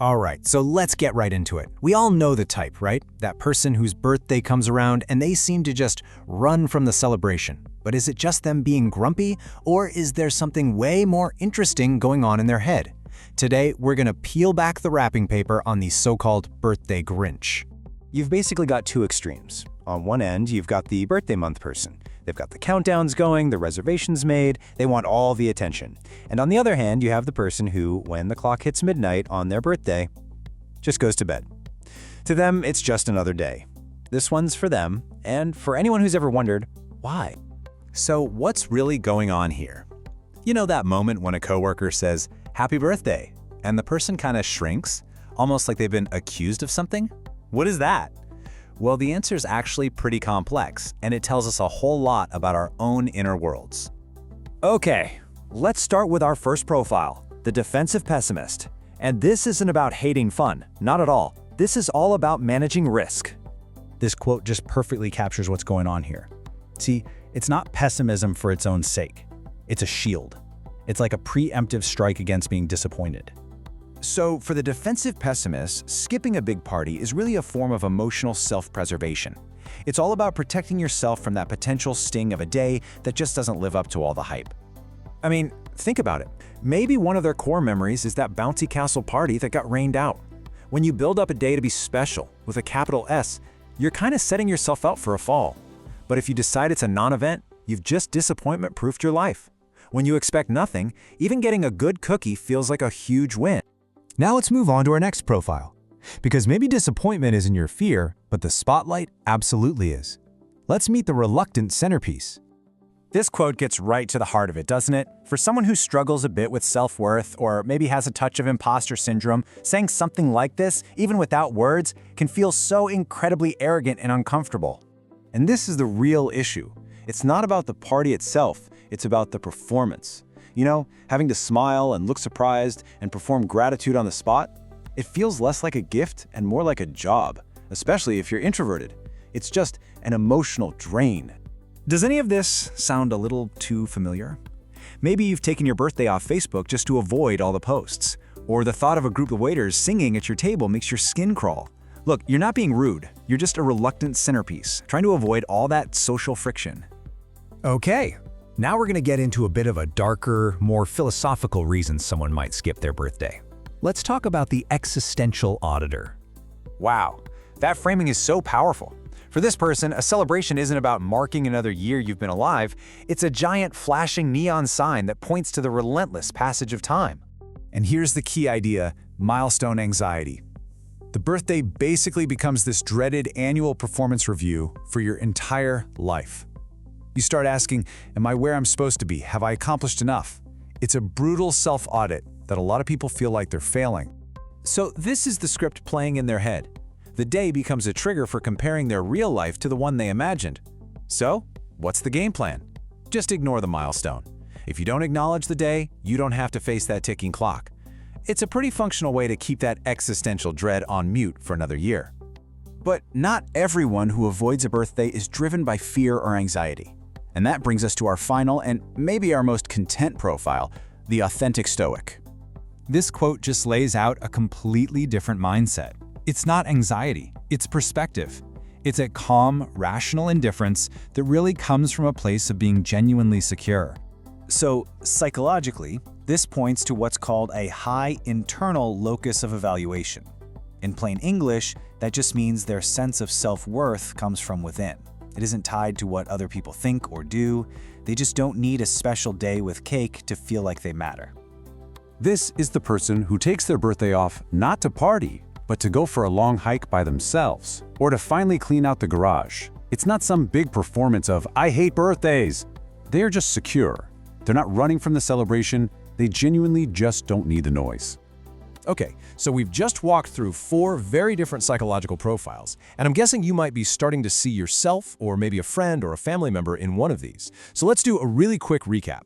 All right, so let's get right into it. We all know the type, right? That person whose birthday comes around and they seem to just run from the celebration. But is it just them being grumpy, or is there something way more interesting going on in their head? Today, we're gonna peel back the wrapping paper on the so-called birthday Grinch. You've basically got two extremes. On one end, you've got the birthday month person. They've got the countdowns going, the reservations made, they want all the attention. And on the other hand, you have the person who, when the clock hits midnight on their birthday, just goes to bed. To them, it's just another day. This one's for them, and for anyone who's ever wondered, why? So what's really going on here? You know that moment when a coworker says, "Happy birthday," and the person kind of shrinks, almost like they've been accused of something? What is that? Well, the answer is actually pretty complex, and it tells us a whole lot about our own inner worlds. Okay, let's start with our first profile, the defensive pessimist. And this isn't about hating fun, not at all. This is all about managing risk. This quote just perfectly captures what's going on here. See, it's not pessimism for its own sake. It's a shield. It's like a preemptive strike against being disappointed. So for the defensive pessimist, skipping a big party is really a form of emotional self-preservation. It's all about protecting yourself from that potential sting of a day that just doesn't live up to all the hype. I mean, think about it. Maybe one of their core memories is that bouncy castle party that got rained out. When you build up a day to be special, with a capital S, you're kind of setting yourself up for a fall. But if you decide it's a non-event, you've just disappointment-proofed your life. When you expect nothing, even getting a good cookie feels like a huge win. Now let's move on to our next profile. Because maybe disappointment isn't your fear, but the spotlight absolutely is. Let's meet the reluctant centerpiece. This quote gets right to the heart of it, doesn't it? For someone who struggles a bit with self-worth or maybe has a touch of imposter syndrome, saying something like this, even without words, can feel so incredibly arrogant and uncomfortable. And this is the real issue. It's not about the party itself, it's about the performance. You know, having to smile and look surprised and perform gratitude on the spot, it feels less like a gift and more like a job, especially if you're introverted. It's just an emotional drain. Does any of this sound a little too familiar? Maybe you've taken your birthday off Facebook just to avoid all the posts, or the thought of a group of waiters singing at your table makes your skin crawl. Look, you're not being rude, you're just a reluctant centerpiece, trying to avoid all that social friction. Okay. Now we're going to get into a bit of a darker, more philosophical reason someone might skip their birthday. Let's talk about the existential auditor. Wow, that framing is so powerful. For this person, a celebration isn't about marking another year you've been alive. It's a giant flashing neon sign that points to the relentless passage of time. And here's the key idea: milestone anxiety. The birthday basically becomes this dreaded annual performance review for your entire life. You start asking, am I where I'm supposed to be? Have I accomplished enough? It's a brutal self-audit that a lot of people feel like they're failing. So this is the script playing in their head. The day becomes a trigger for comparing their real life to the one they imagined. So, what's the game plan? Just ignore the milestone. If you don't acknowledge the day, you don't have to face that ticking clock. It's a pretty functional way to keep that existential dread on mute for another year. But not everyone who avoids a birthday is driven by fear or anxiety. And that brings us to our final and maybe our most content profile, the authentic stoic. This quote just lays out a completely different mindset. It's not anxiety, it's perspective. It's a calm, rational indifference that really comes from a place of being genuinely secure. So, psychologically, this points to what's called a high internal locus of evaluation. In plain English, that just means their sense of self-worth comes from within. It isn't tied to what other people think or do. They just don't need a special day with cake to feel like they matter. This is the person who takes their birthday off not to party, but to go for a long hike by themselves, or to finally clean out the garage. It's not some big performance of, "I hate birthdays." They are just secure. They're not running from the celebration. They genuinely just don't need the noise. Okay, so we've just walked through 4 very different psychological profiles, and I'm guessing you might be starting to see yourself or maybe a friend or a family member in one of these. So let's do a really quick recap.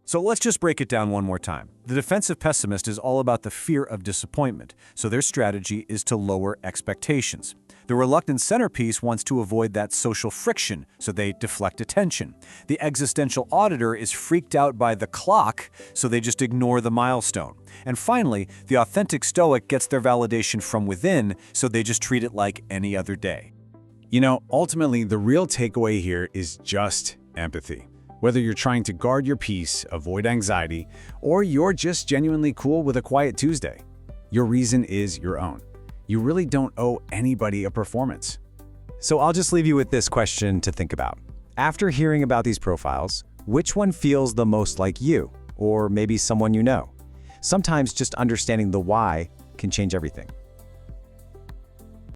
So let's just break it down one more time. The defensive pessimist is all about the fear of disappointment, so their strategy is to lower expectations. The reluctant centerpiece wants to avoid that social friction, so they deflect attention. The existential auditor is freaked out by the clock, so they just ignore the milestone. And finally, the authentic stoic gets their validation from within, so they just treat it like any other day. You know, ultimately, the real takeaway here is just empathy. Whether you're trying to guard your peace, avoid anxiety, or you're just genuinely cool with a quiet Tuesday, your reason is your own. You really don't owe anybody a performance. So I'll just leave you with this question to think about. After hearing about these profiles, which one feels the most like you, or maybe someone you know? Sometimes just understanding the why can change everything.